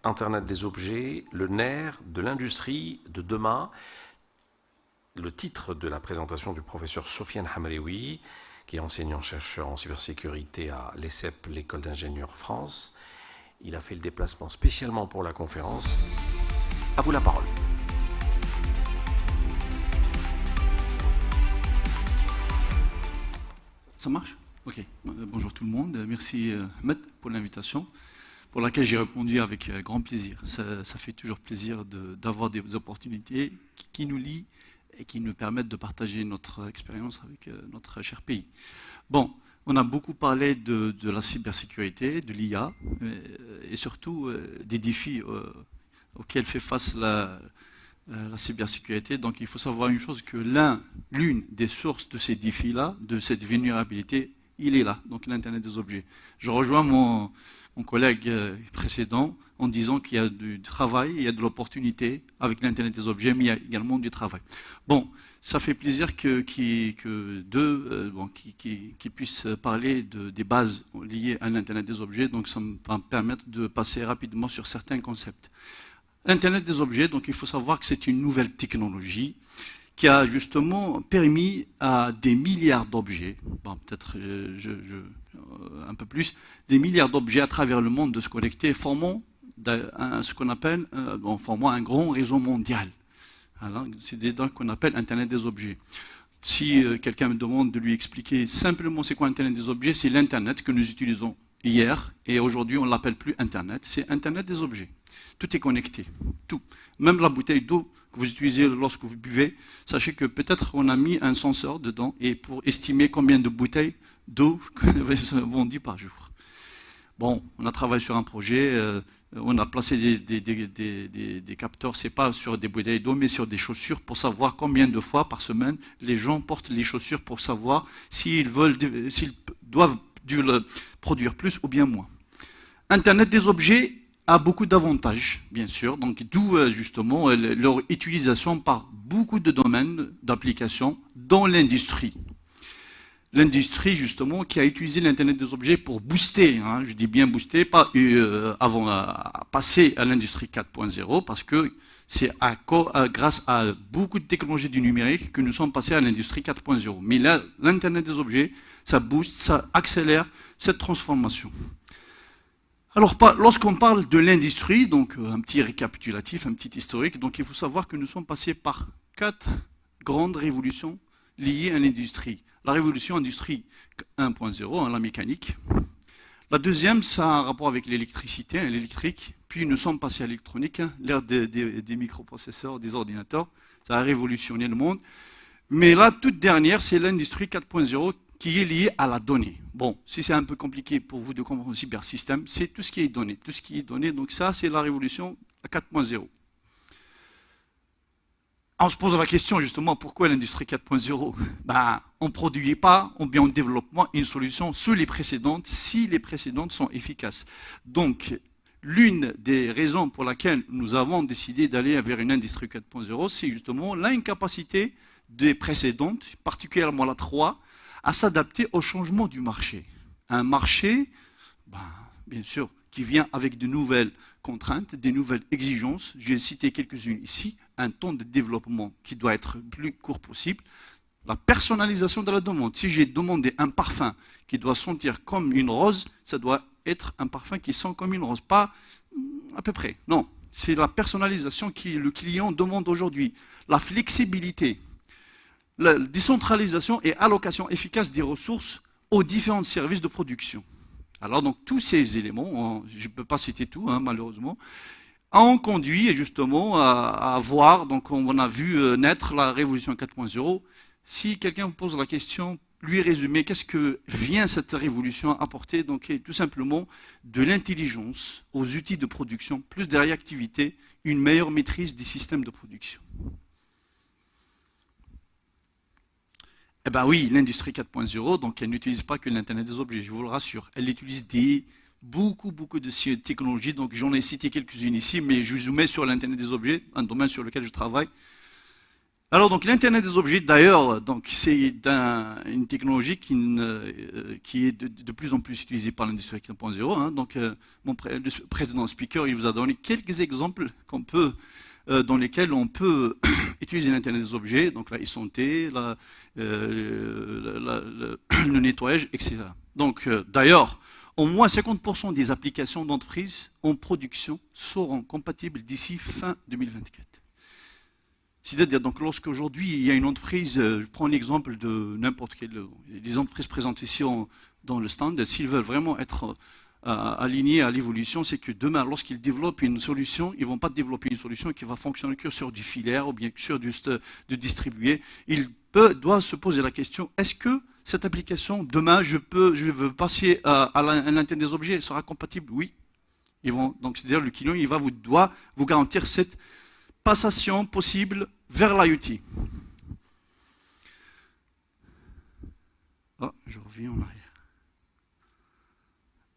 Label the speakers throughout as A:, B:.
A: Internet des objets, le nerf de l'industrie de demain. Le titre de la présentation du professeur Sofiane Hamraoui, qui est enseignant-chercheur en cybersécurité à l'ESSEP, l'École d'ingénieurs France. Il a fait le déplacement spécialement pour la conférence. À vous la parole.
B: Ça marche? Ok. Bonjour tout le monde. Merci Ahmed pour l'invitation, pour laquelle j'ai répondu avec grand plaisir. Ça fait toujours plaisir d'avoir des opportunités qui nous lient et qui nous permettent de partager notre expérience avec notre cher pays. Bon, on a beaucoup parlé de la cybersécurité, de l'IA, et surtout des défis auxquels fait face la cybersécurité. Donc il faut savoir une chose, que l'une des sources de ces défis-là, de cette vulnérabilité, il est là, donc l'Internet des objets. Je rejoins mon collègue précédent en disant qu'il y a du travail, il y a de l'opportunité avec l'Internet des objets, mais il y a également du travail. Bon, ça fait plaisir qu'ils puissent parler des bases liées à l'Internet des objets, donc ça va me permettre de passer rapidement sur certains concepts. L'Internet des objets, donc il faut savoir que c'est une nouvelle technologie qui a justement permis à des milliards d'objets, bon, peut-être un peu plus, des milliards d'objets à travers le monde de se connecter, formant ce qu'on appelle formant un grand réseau mondial. C'est des dons qu'on appelle Internet des objets. Si quelqu'un me demande de lui expliquer simplement c'est quoi Internet des objets, c'est l'Internet que nous utilisons hier, et aujourd'hui on ne l'appelle plus Internet, c'est Internet des objets. Tout est connecté, tout. Même la bouteille d'eau que vous utilisez lorsque vous buvez, sachez que peut-être on a mis un senseur dedans et pour estimer combien de bouteilles d'eau sont vendues par jour. Bon, on a travaillé sur un projet, on a placé des capteurs, c'est pas sur des bouteilles d'eau, mais sur des chaussures pour savoir combien de fois par semaine les gens portent les chaussures pour savoir s'ils doivent produire plus ou bien moins. Internet des objets a beaucoup d'avantages, bien sûr, donc d'où justement leur utilisation par beaucoup de domaines d'application dans l'industrie. L'industrie, justement, qui a utilisé l'Internet des objets pour booster, je dis bien booster, pas avant à passer à l'industrie 4.0, parce que c'est grâce à beaucoup de technologies du numérique que nous sommes passés à l'industrie 4.0. Mais là, l'Internet des objets, ça booste, ça accélère cette transformation. Alors, lorsqu'on parle de l'industrie, donc un petit récapitulatif, un petit historique, donc il faut savoir que nous sommes passés par 4 grandes révolutions liées à l'industrie. La révolution industrie 1.0, la mécanique. La deuxième, ça a un rapport avec l'électricité, l'électrique. Puis nous sommes passés à l'électronique, l'ère des microprocesseurs, des ordinateurs. Ça a révolutionné le monde. Mais la toute dernière, c'est l'industrie 4.0 qui est liée à la donnée. Bon, si c'est un peu compliqué pour vous de comprendre le cybersystème, c'est tout ce qui est donné. Tout ce qui est donné, donc ça, c'est la révolution 4.0. On se pose la question justement, pourquoi l'industrie 4.0 ? On ne produit pas, ou bien on développe une solution sur les précédentes, si les précédentes sont efficaces. Donc, l'une des raisons pour laquelle nous avons décidé d'aller vers une industrie 4.0, c'est justement l'incapacité des précédentes, particulièrement la 3, à s'adapter au changement du marché. Un marché, bien sûr, qui vient avec de nouvelles contraintes, des nouvelles exigences. J'ai cité quelques-unes ici. Un temps de développement qui doit être le plus court possible. La personnalisation de la demande. Si j'ai demandé un parfum qui doit sentir comme une rose, ça doit être un parfum qui sent comme une rose. Pas à peu près, non. C'est la personnalisation que le client demande aujourd'hui. La flexibilité. La décentralisation et allocation efficace des ressources aux différents services de production. Alors donc tous ces éléments, je ne peux pas citer tout malheureusement, ont conduit justement à voir, donc on a vu naître la révolution 4.0. Si quelqu'un vous pose la question, lui résumer, qu'est-ce que vient cette révolution apporter? Donc tout simplement de l'intelligence aux outils de production, plus de réactivité, une meilleure maîtrise des systèmes de production. Eh bien oui, l'industrie 4.0, donc elle n'utilise pas que l'Internet des objets, je vous le rassure. Elle utilise beaucoup de technologies, donc j'en ai cité quelques-unes ici, mais je zoomais sur l'Internet des objets, un domaine sur lequel je travaille. Alors, donc, l'Internet des objets, d'ailleurs, donc, c'est une technologie qui est de plus en plus utilisée par l'industrie 4.0. Hein. Donc, le précédent speaker, il vous a donné quelques exemples dans lesquels on peut utiliser l'Internet des objets, donc la e-santé, le nettoyage, etc. Donc, d'ailleurs, au moins 50% des applications d'entreprise en production seront compatibles d'ici fin 2024. C'est-à-dire, donc, lorsqu'aujourd'hui, il y a une entreprise, je prends l'exemple de n'importe quelle, les entreprises présentes ici dans le stand, s'ils veulent vraiment être alignés à l'évolution, c'est que demain, lorsqu'ils développent une solution, ils ne vont pas développer une solution qui va fonctionner que sur du filaire ou bien que sur du distribué. Ils doivent se poser la question, est-ce que cette application, demain, je veux passer à l'Internet des objets, elle sera compatible? Oui. Donc, c'est-à-dire, le client, doit vous garantir cette passation possible vers l'IoT. Oh, je reviens en arrière.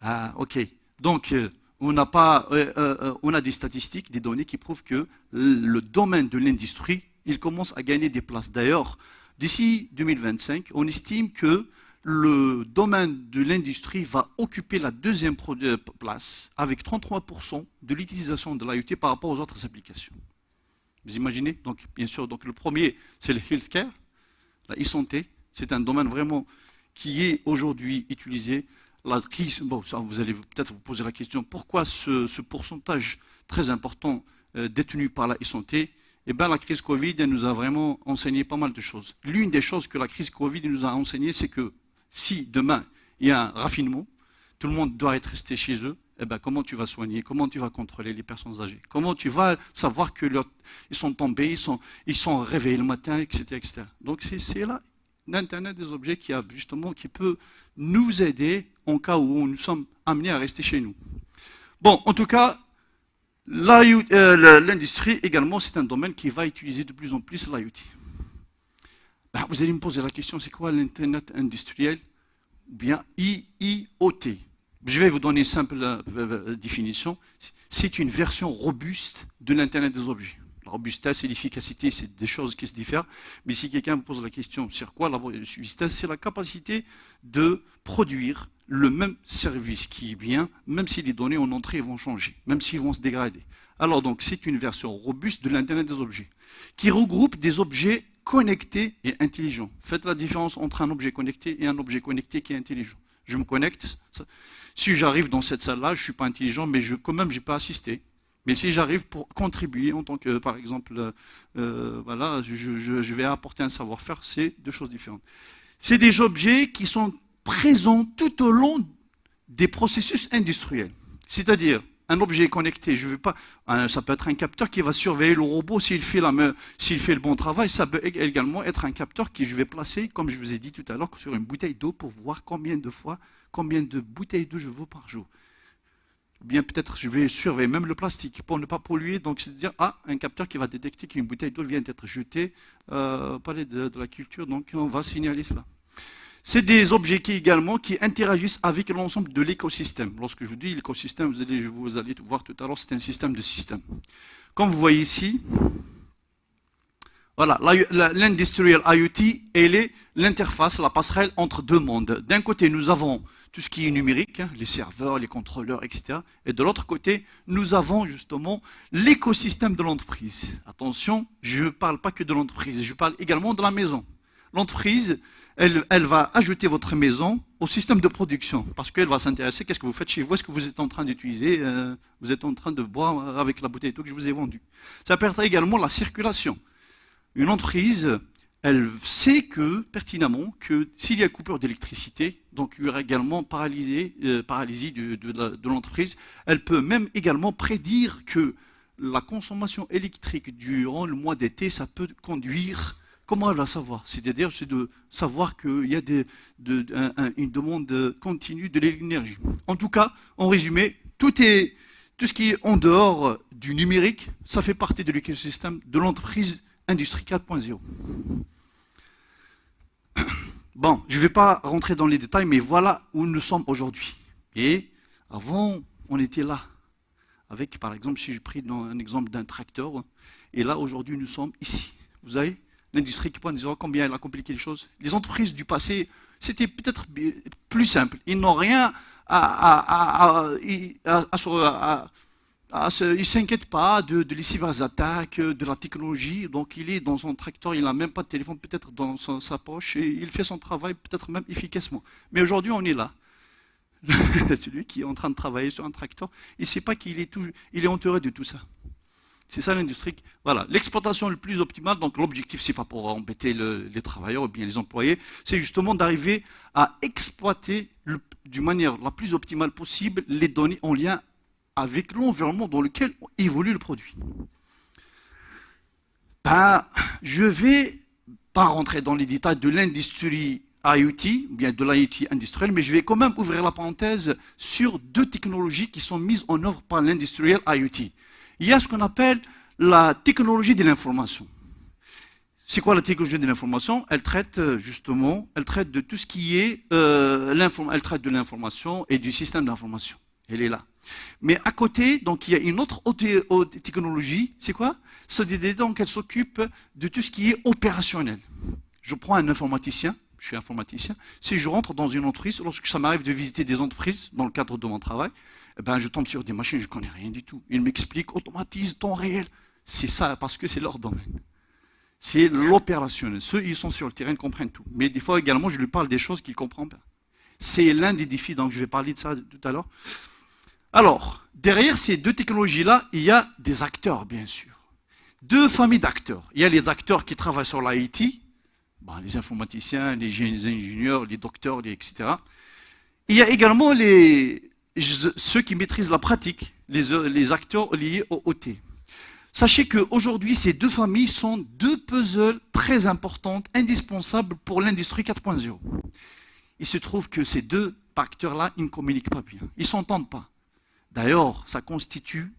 B: Ah, ok. Donc, on a des statistiques, des données qui prouvent que le domaine de l'industrie, il commence à gagner des places. D'ailleurs, d'ici 2025, on estime que le domaine de l'industrie va occuper la deuxième place avec 33% de l'utilisation de l'IoT par rapport aux autres applications. Vous imaginez? Donc, bien sûr, donc le premier, c'est le healthcare, la e-santé. C'est un domaine vraiment qui est aujourd'hui utilisé. La crise, bon, ça, vous allez peut-être vous poser la question, pourquoi ce pourcentage très important détenu par la e-santé? Eh bien, la crise Covid, elle nous a vraiment enseigné pas mal de choses. L'une des choses que la crise Covid nous a enseigné, c'est que si demain, il y a un raffinement, tout le monde doit être resté chez eux, eh ben, comment tu vas soigner, comment tu vas contrôler les personnes âgées, comment tu vas savoir qu'ils sont tombés, ils sont réveillés le matin, etc. etc. Donc c'est là l'Internet des objets qui peut nous aider en cas où nous sommes amenés à rester chez nous. Bon, en tout cas, l'industrie également, c'est un domaine qui va utiliser de plus en plus l'IoT. Ben, vous allez me poser la question, c'est quoi l'Internet industriel ou bien IoT? Je vais vous donner une simple définition. C'est une version robuste de l'Internet des objets. La robustesse et l'efficacité, c'est des choses qui se diffèrent. Mais si quelqu'un me pose la question sur quoi la robustesse, c'est la capacité de produire le même service qui est bien, même si les données en entrée vont changer, même s'ils vont se dégrader. Alors donc, c'est une version robuste de l'Internet des objets, qui regroupe des objets connectés et intelligents. Faites la différence entre un objet connecté et un objet connecté qui est intelligent. Je me connecte. Si j'arrive dans cette salle-là, je ne suis pas intelligent, mais quand même, je n'ai pas assisté. Mais si j'arrive pour contribuer en tant que, par exemple, voilà, je vais apporter un savoir-faire, c'est deux choses différentes. C'est des objets qui sont présents tout au long des processus industriels. C'est-à-dire, un objet connecté, je veux pas, ça peut être un capteur qui va surveiller le robot s'il fait le bon travail. Ça peut également être un capteur que je vais placer, comme je vous ai dit tout à l'heure, sur une bouteille d'eau pour voir combien de bouteilles d'eau je veux par jour. Ou bien peut-être je vais surveiller même le plastique pour ne pas polluer. Donc c'est dire, un capteur qui va détecter qu'une bouteille d'eau vient d'être jetée au palais de la culture, donc on va signaler cela. C'est des objets qui interagissent avec l'ensemble de l'écosystème. Lorsque je vous dis l'écosystème, vous allez voir tout à l'heure, c'est un système de systèmes. Comme vous voyez ici, voilà, l'industrial IoT, elle est l'interface, la passerelle entre deux mondes. D'un côté, nous avons tout ce qui est numérique, les serveurs, les contrôleurs, etc. Et de l'autre côté, nous avons justement l'écosystème de l'entreprise. Attention, je ne parle pas que de l'entreprise, je parle également de la maison. L'entreprise, elle va ajouter votre maison au système de production, parce qu'elle va s'intéresser, qu'est-ce que vous faites chez vous, est-ce que vous êtes en train d'utiliser, vous êtes en train de boire avec la bouteille d'eau que je vous ai vendue. Ça permettra également la circulation. Une entreprise, elle sait pertinemment que s'il y a coupure d'électricité, donc il y aura également paralysie de l'entreprise, elle peut même également prédire que la consommation électrique durant le mois d'été, ça peut conduire. Comment elle va savoir? C'est-à-dire, c'est de savoir qu'il y a une demande continue de l'énergie. En tout cas, en résumé, tout ce qui est en dehors du numérique, ça fait partie de l'écosystème de l'entreprise Industrie 4.0. Bon, je ne vais pas rentrer dans les détails, mais voilà où nous sommes aujourd'hui. Et avant, on était là. Avec, par exemple, si je pris un exemple d'un tracteur, et là, aujourd'hui, nous sommes ici. Vous avez l'industrie 4.0, combien elle a compliqué les choses. Les entreprises du passé, c'était peut-être plus simple. Ils n'ont rien ils ne s'inquiètent pas les cyberattaques, de la technologie. Donc il est dans son tracteur, il n'a même pas de téléphone peut-être dans sa poche et il fait son travail peut-être même efficacement. Mais aujourd'hui, on est là. Celui qui est en train de travailler sur un tracteur, il ne sait pas qu'il est, il est entouré de tout ça. C'est ça l'industrie. Voilà, l'exploitation le plus optimale, donc l'objectif, c'est pas pour embêter les travailleurs ou bien les employés, c'est justement d'arriver à exploiter d'une manière la plus optimale possible les données en lien avec l'environnement dans lequel évolue le produit. Je ne vais pas rentrer dans les détails de l'industrie IoT, bien de l'IoT industriel, mais je vais quand même ouvrir la parenthèse sur deux technologies qui sont mises en œuvre par l'industriel IoT. Il y a ce qu'on appelle la technologie de l'information. C'est quoi la technologie de l'information? Elle traite justement, elle traite de tout ce qui est, elle traite de l'information et du système d'information. Elle est là. Mais à côté, donc il y a une autre haute technologie, c'est quoi? Donc elle s'occupe de tout ce qui est opérationnel. Je prends un informaticien, je suis informaticien, si je rentre dans une entreprise, lorsque ça m'arrive de visiter des entreprises dans le cadre de mon travail, je tombe sur des machines, je ne connais rien du tout. Ils m'expliquent, automatise, temps réel. C'est ça, parce que c'est leur domaine. C'est l'opérationnel. Ceux, ils sont sur le terrain, ils comprennent tout. Mais des fois également, je lui parle des choses qu'ils ne comprennent pas. C'est l'un des défis, donc je vais parler de ça tout à l'heure. Alors, derrière ces deux technologies-là, il y a des acteurs, bien sûr. Deux familles d'acteurs. Il y a les acteurs qui travaillent sur l'IT, les informaticiens, les ingénieurs, les docteurs, etc. Il y a également ceux qui maîtrisent la pratique, les acteurs liés au OT. Sachez qu'aujourd'hui, ces deux familles sont deux puzzles très importantes, indispensables pour l'industrie 4.0. Il se trouve que ces deux acteurs-là, ils ne communiquent pas bien. Ils ne s'entendent pas. D'ailleurs, ça constitue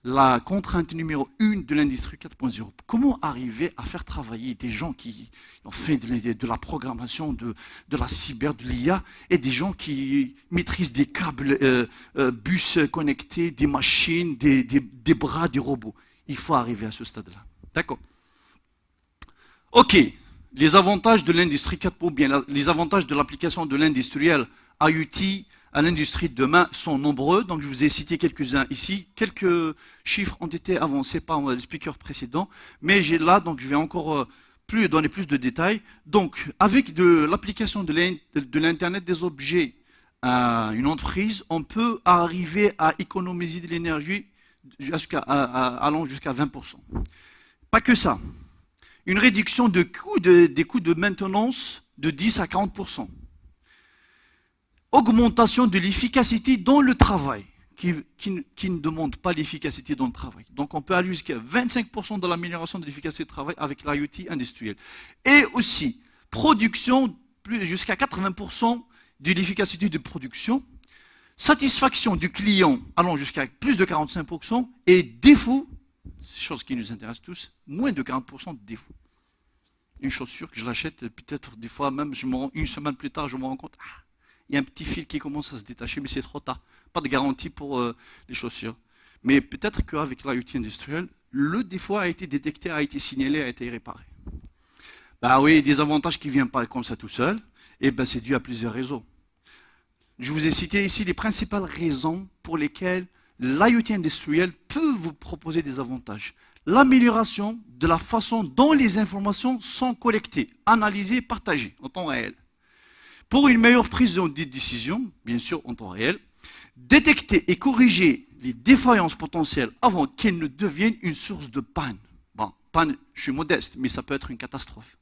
B: la contrainte numéro 1 de l'industrie 4.0. Comment arriver à faire travailler des gens qui ont fait de la programmation, de la cyber, de l'IA, et des gens qui maîtrisent des câbles, bus connectés, des machines, des bras, des robots. Il faut arriver à ce stade-là. D'accord. Ok. Les avantages de l'industrie 4.0, bien les avantages de l'application de l'industriel IoT à l'industrie de demain sont nombreux, donc je vous ai cité quelques-uns ici. Quelques chiffres ont été avancés par le speaker précédent, mais j'ai là, donc je vais encore donner plus de détails. Donc, avec l'application de l'Internet des objets à une entreprise, on peut arriver à économiser de l'énergie allant jusqu'à 20%. Pas que ça. Une réduction des coûts de maintenance de 10 à 40%. Augmentation de l'efficacité dans le travail, qui ne demande pas l'efficacité dans le travail. Donc on peut aller jusqu'à 25% de l'amélioration de l'efficacité du travail avec l'IoT industriel. Et aussi, production jusqu'à 80% de l'efficacité de production, satisfaction du client allant jusqu'à plus de 45%, et défaut, chose qui nous intéresse tous, moins de 40% de défaut. Une chaussure que je l'achète, peut-être des fois même, une semaine plus tard, je me rends compte, il y a un petit fil qui commence à se détacher, mais c'est trop tard. Pas de garantie pour les chaussures. Mais peut-être qu'avec l'IoT industriel, le défaut a été détecté, a été signalé, a été réparé. Oui, des avantages qui ne viennent pas comme ça tout seul, et c'est dû à plusieurs raisons. Je vous ai cité ici les principales raisons pour lesquelles l'IoT industriel peut vous proposer des avantages. L'amélioration de la façon dont les informations sont collectées, analysées, partagées en temps réel. Pour une meilleure prise de décision, bien sûr en temps réel, détecter et corriger les défaillances potentielles avant qu'elles ne deviennent une source de panne. Panne, je suis modeste, mais ça peut être une catastrophe.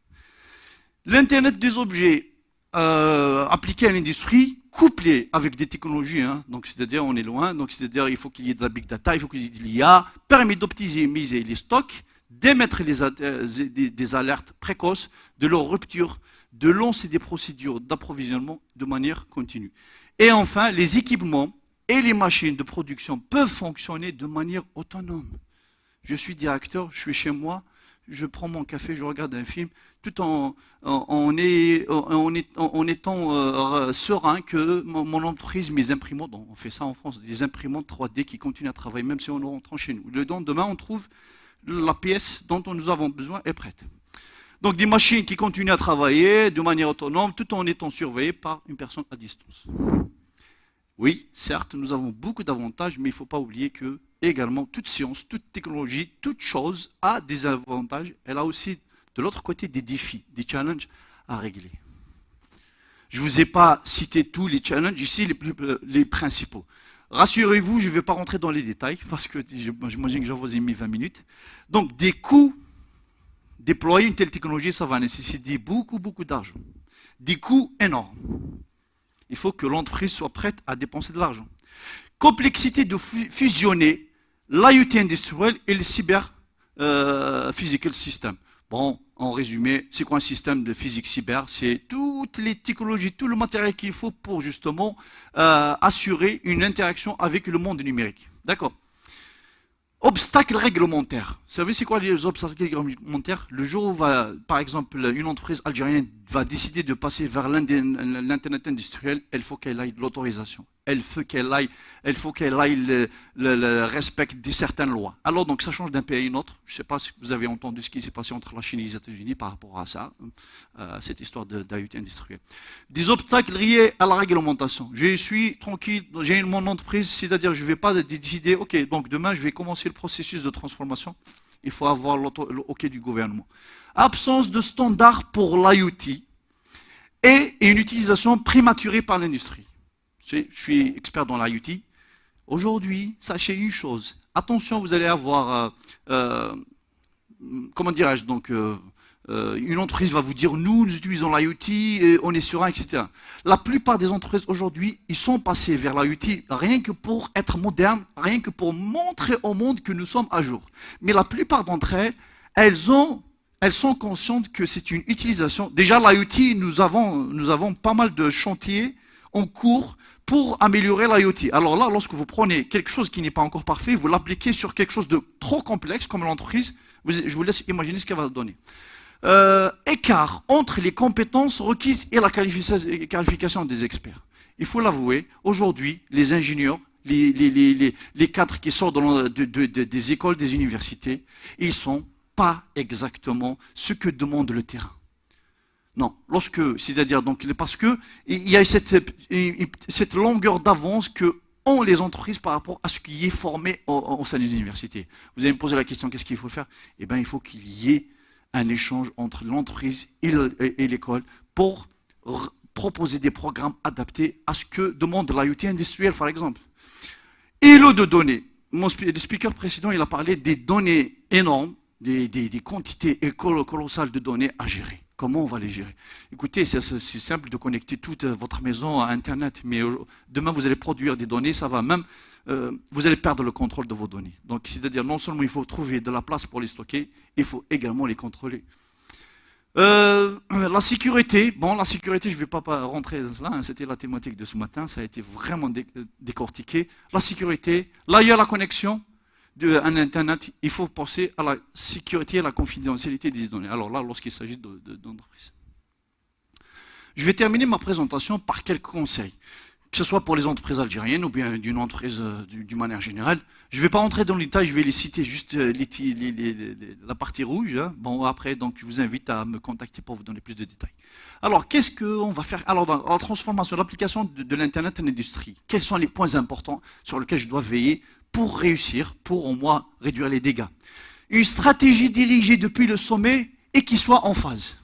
B: L'Internet des objets appliqué à l'industrie, couplé avec des technologies, donc c'est-à-dire on est loin, donc c'est-à-dire il faut qu'il y ait de la big data, il faut qu'il y ait de l'IA, permet d'optimiser les stocks, d'émettre des alertes précoces de leur rupture, de lancer des procédures d'approvisionnement de manière continue. Et enfin, les équipements et les machines de production peuvent fonctionner de manière autonome. Je suis directeur, je suis chez moi, je prends mon café, je regarde un film, tout en étant serein que mon entreprise, mes imprimantes, on fait ça en France, des imprimantes 3D qui continuent à travailler, même si on rentre chez nous. Le lendemain, on trouve la pièce dont nous avons besoin est prête. Donc des machines qui continuent à travailler de manière autonome tout en étant surveillées par une personne à distance. Oui, certes, nous avons beaucoup d'avantages, mais il ne faut pas oublier que également toute science, toute technologie, toute chose a des avantages. Elle a aussi de l'autre côté des défis, des challenges à régler. Je ne vous ai pas cité tous les challenges, ici les principaux. Rassurez-vous, je ne vais pas rentrer dans les détails, parce que j'imagine que j'en vous ai mis 20 minutes. Donc, des coûts, déployer une telle technologie, ça va nécessiter beaucoup d'argent. Des coûts énormes. Il faut que l'entreprise soit prête à dépenser de l'argent. Complexité de fusionner l'IoT industriel et le cyber physical system. Bon, en résumé, c'est quoi un système de physique cyber? C'est toutes les technologies, tout le matériel qu'il faut pour justement assurer une interaction avec le monde numérique. D'accord? Obstacles réglementaires. Vous savez c'est quoi les obstacles réglementaires? Le jour où, par exemple, une entreprise algérienne va décider de passer vers l'Internet industriel, il faut qu'elle aille de l'autorisation. Il faut qu'elle aille le respect de certaines lois. Alors donc ça change d'un pays à un autre. Je ne sais pas si vous avez entendu ce qui s'est passé entre la Chine et les États-Unis par rapport à ça, cette histoire d'IoT industriel. Des obstacles liés à la réglementation. Je suis tranquille, j'ai mon entreprise, c'est-à-dire je ne vais pas décider, ok, donc demain je vais commencer le processus de transformation. Il faut avoir le OK du gouvernement. Absence de standards pour l'IoT et une utilisation prématurée par l'industrie. Je suis expert dans l'IoT. Aujourd'hui, sachez une chose. Attention, vous allez avoir, comment dirais-je, donc, une entreprise va vous dire, nous utilisons l'IoT, on est serein, etc. La plupart des entreprises aujourd'hui, ils sont passés vers l'IoT rien que pour être modernes, rien que pour montrer au monde que nous sommes à jour. Mais la plupart d'entre elles, elles sont conscientes que c'est une utilisation. Déjà, l'IoT, nous avons pas mal de chantiers en cours pour améliorer l'IoT. Alors là, lorsque vous prenez quelque chose qui n'est pas encore parfait, vous l'appliquez sur quelque chose de trop complexe comme l'entreprise, je vous laisse imaginer ce qu'elle va se donner. Écart entre les compétences requises et la qualification des experts. Il faut l'avouer, aujourd'hui, les ingénieurs, les cadres qui sortent des écoles, des universités, ils ne sont pas exactement ce que demande le terrain. Non, c'est-à-dire donc parce que il y a cette longueur d'avance que ont les entreprises par rapport à ce qui est formé au sein des universités. Vous allez me poser la question, qu'est-ce qu'il faut faire? Eh bien, il faut qu'il y ait un échange entre l'entreprise et l'école pour proposer des programmes adaptés à ce que demande l'IoT industriel, par exemple. Et l'eau de données. Le speaker précédent, il a parlé des données énormes, des quantités colossales de données à gérer. Comment on va les gérer? Écoutez, c'est simple de connecter toute votre maison à Internet, mais demain vous allez produire des données, ça va même, vous allez perdre le contrôle de vos données. Donc, c'est-à-dire non seulement il faut trouver de la place pour les stocker, il faut également les contrôler. La sécurité, bon, la sécurité, je ne vais pas rentrer dans cela, hein, c'était la thématique de ce matin, ça a été vraiment décortiqué. La sécurité, là il y a la connexion. Un Internet, il faut penser à la sécurité et à la confidentialité des données. Alors là, lorsqu'il s'agit d'entreprises. Je vais terminer ma présentation par quelques conseils, que ce soit pour les entreprises algériennes ou bien d'une entreprise d'une manière générale. Je ne vais pas entrer dans les détails, je vais les citer juste la partie rouge. Hein. Bon, après, donc, je vous invite à me contacter pour vous donner plus de détails. Alors, qu'est-ce qu'on va faire? Alors, dans la transformation, l'application de l'Internet en industrie, quels sont les points importants sur lesquels je dois veiller pour réussir, pour au moins réduire les dégâts? Une stratégie dirigée depuis le sommet et qui soit en phase.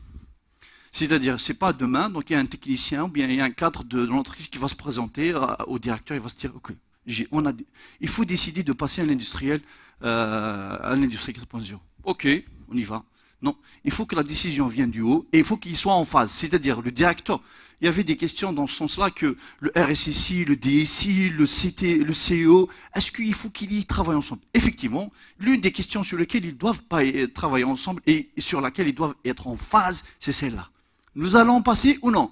B: C'est-à-dire, ce n'est pas demain, donc il y a un technicien ou bien il y a un cadre de l'entreprise qui va se présenter au directeur, il va se dire, ok, il faut décider de passer à l'industriel, à l'industrie 4.0. Ok, on y va. Non, il faut que la décision vienne du haut et il faut qu'il soit en phase. C'est-à-dire, le directeur, il y avait des questions dans ce sens-là que le RSSI, le DSI, le CEO, est-ce qu'il faut qu'ils y travaillent ensemble? Effectivement, l'une des questions sur lesquelles ils doivent pas travailler ensemble et sur laquelle ils doivent être en phase, c'est celle-là. Nous allons passer ou non?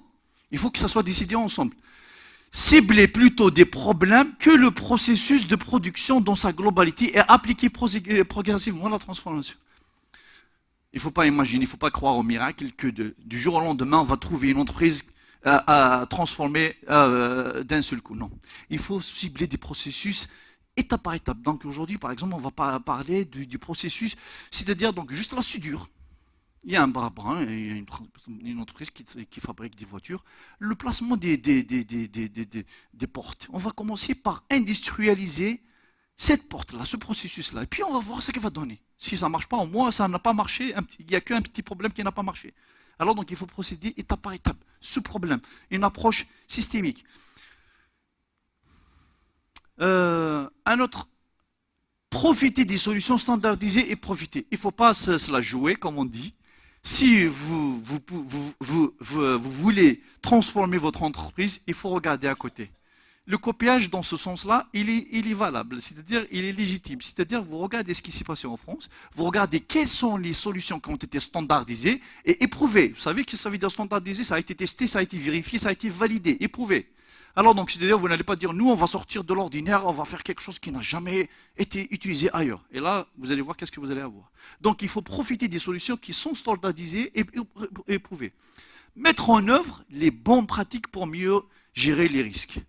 B: Il faut que ça soit décidé ensemble. Cibler plutôt des problèmes que le processus de production dans sa globalité et appliquer progressivement la transformation. Il ne faut pas imaginer, il ne faut pas croire au miracle que du jour au lendemain, on va trouver une entreprise à transformer d'un seul coup. Non. Il faut cibler des processus étape par étape. Donc aujourd'hui, par exemple, on va parler du processus, c'est-à-dire donc juste la soudure. Il y a un bras brun, il y a une entreprise qui fabrique des voitures. Le placement des portes. On va commencer par industrialiser cette porte-là, ce processus-là. Et puis on va voir ce qu'il va donner. Si ça ne marche pas, au moins ça n'a pas marché. Il n'y a qu'un petit problème qui n'a pas marché. Alors donc il faut procéder étape par étape. Ce problème, une approche systémique. Un autre, profiter des solutions standardisées et profiter. Il ne faut pas se la jouer, comme on dit. Si vous voulez transformer votre entreprise, il faut regarder à côté. Le copiage, dans ce sens-là, il est valable, c'est-à-dire il est légitime. C'est-à-dire vous regardez ce qui s'est passé en France, vous regardez quelles sont les solutions qui ont été standardisées et éprouvées. Vous savez que ça veut dire standardisé, ça a été testé, ça a été vérifié, ça a été validé, éprouvé. Alors donc, c'est-à-dire vous n'allez pas dire, nous on va sortir de l'ordinaire, on va faire quelque chose qui n'a jamais été utilisé ailleurs. Et là, vous allez voir qu'est-ce que vous allez avoir. Donc il faut profiter des solutions qui sont standardisées et éprouvées. Mettre en œuvre les bonnes pratiques pour mieux gérer les risques.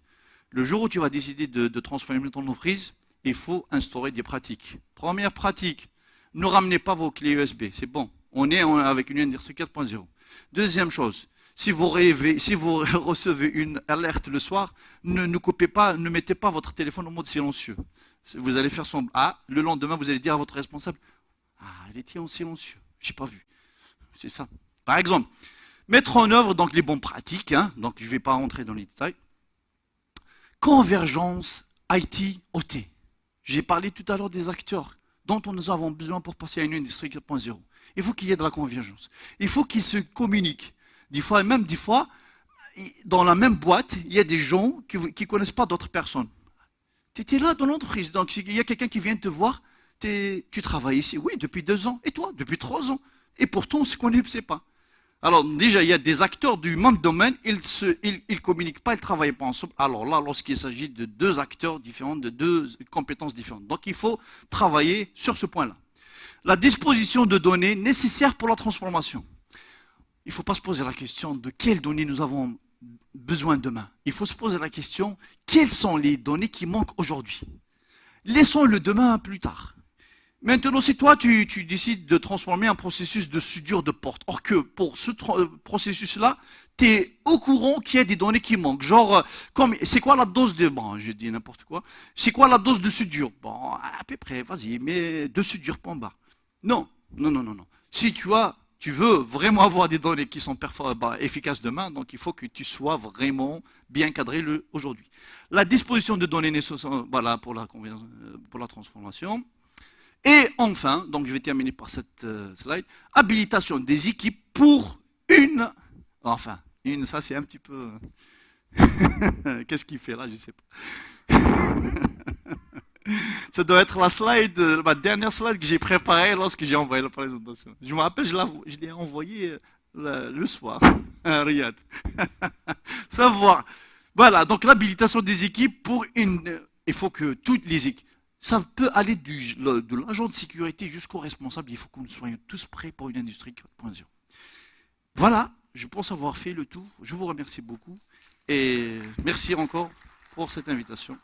B: Le jour où tu vas décider de transformer ton entreprise, il faut instaurer des pratiques. Première pratique, ne ramenez pas vos clés USB, c'est bon. On est avec une industrie 4.0. Deuxième chose, si vous recevez une alerte le soir, ne coupez pas, ne mettez pas votre téléphone en mode silencieux. Vous allez faire son... Ah, le lendemain, vous allez dire à votre responsable, ah, elle était en silencieux, j'ai pas vu. C'est ça. Par exemple, mettre en œuvre donc les bonnes pratiques, hein, donc je ne vais pas rentrer dans les détails. Convergence IT-OT. J'ai parlé tout à l'heure des acteurs dont nous avons besoin pour passer à une industrie 4.0. Il faut qu'il y ait de la convergence. Il faut qu'ils se communiquent. Des fois, dans la même boîte, il y a des gens qui ne connaissent pas d'autres personnes. Tu étais là dans l'entreprise, donc il y a quelqu'un qui vient te voir, tu travailles ici, oui, depuis 2 ans, et toi, depuis 3 ans. Et pourtant, on ne se connaissait pas. Alors déjà, il y a des acteurs du même domaine, ils ne communiquent pas, ils ne travaillent pas ensemble. Alors là, lorsqu'il s'agit de 2 acteurs différents, de 2 compétences différentes. Donc il faut travailler sur ce point-là. La disposition de données nécessaires pour la transformation. Il ne faut pas se poser la question de quelles données nous avons besoin demain. Il faut se poser la question, quelles sont les données qui manquent aujourd'hui? Laissons le demain plus tard. Maintenant, si toi, tu décides de transformer un processus de soudure de porte, or que pour ce processus-là, tu es au courant qu'il y a des données qui manquent. Genre, c'est quoi la dose de... Bon, je dis n'importe quoi. C'est quoi la dose de soudure? Bon, à peu près, vas-y, mais de soudure point bas. Non. Si tu veux vraiment avoir des données qui sont efficaces demain, donc il faut que tu sois vraiment bien cadré aujourd'hui. La disposition de données nécessaires pour la transformation. Et enfin, donc je vais terminer par cette slide, habilitation des équipes pour ça c'est un petit peu... Qu'est-ce qu'il fait là? Je ne sais pas. Ça doit être ma dernière slide que j'ai préparée lorsque j'ai envoyé la présentation. Je me rappelle, je l'ai envoyée le soir à Riyad. Savoir. Voilà, donc l'habilitation des équipes pour il faut que toutes les équipes... Ça peut aller de l'agent de sécurité jusqu'au responsable. Il faut que nous soyons tous prêts pour une industrie 4.0. Voilà, je pense avoir fait le tour. Je vous remercie beaucoup et merci encore pour cette invitation.